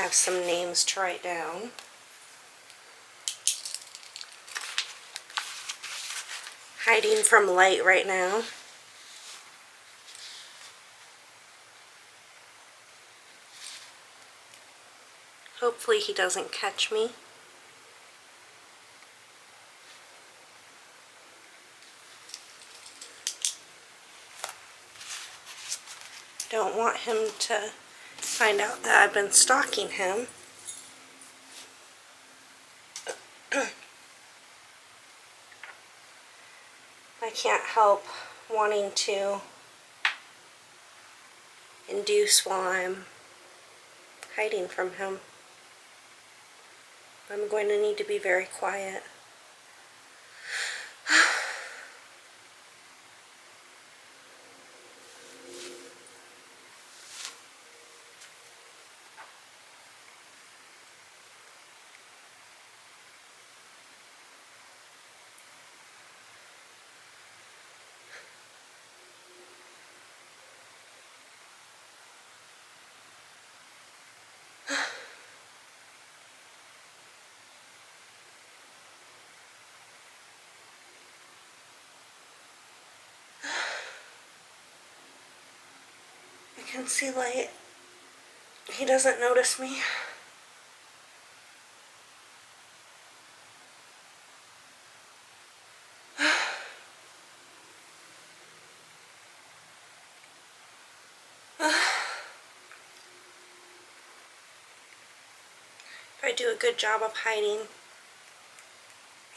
have some names to write down. Hiding from light right now. Hopefully he doesn't catch me. Don't want him to find out that I've been stalking him. I can't help wanting to induce while I'm hiding from him. I'm going to need to be very quiet. I can see light. He doesn't notice me. If I do a good job of hiding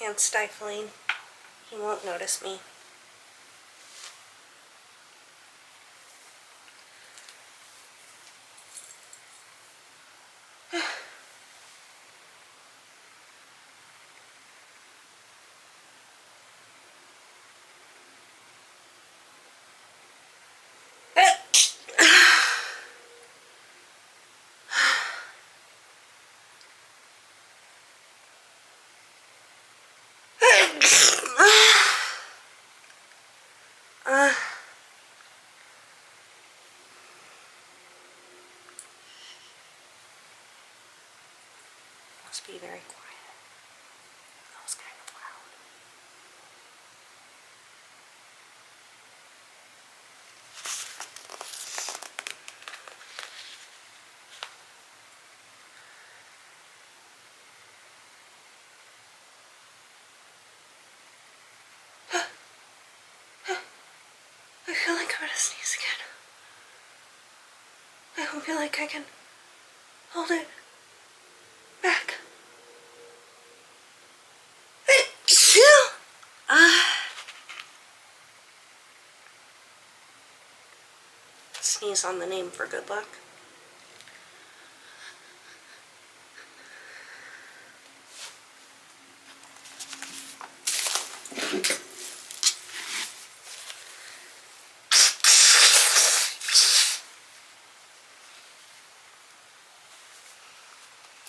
and stifling, he won't notice me. Must be very quiet. That was kind of loud. I feel like I'm gonna sneeze again. I don't feel like I can hold it back. Sneeze on the name for good luck.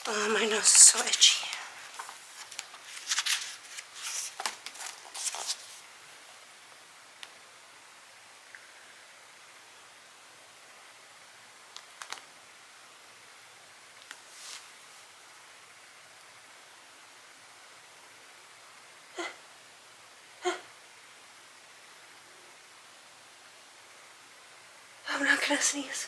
Oh, my nose is so itchy. I'm not gonna sneeze.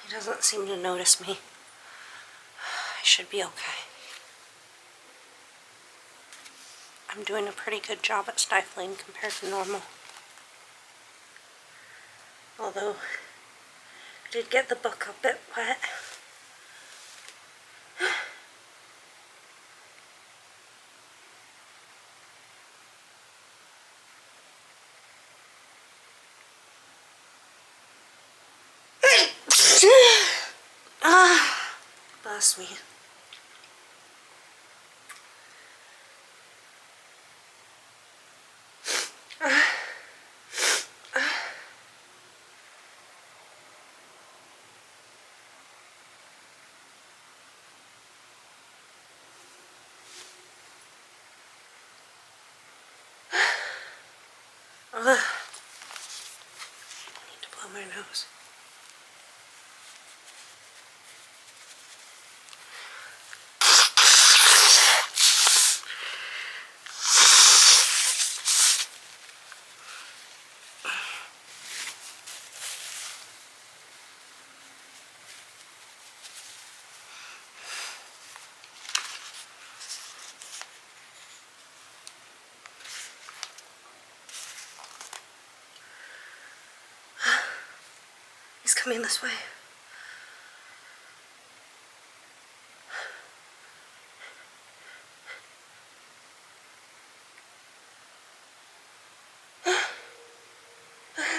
He doesn't seem to notice me. I should be okay. I'm doing a pretty good job at stifling compared to normal. Although, I did get the book a bit wet. Bless me. Ugh. I need to blow my nose. He's coming this way.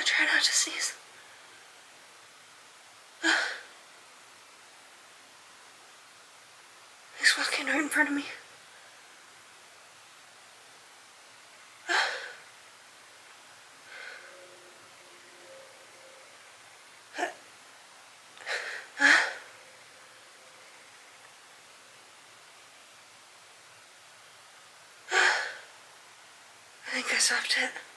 Try not to sneeze. He's walking right in front of me. I think I stopped it.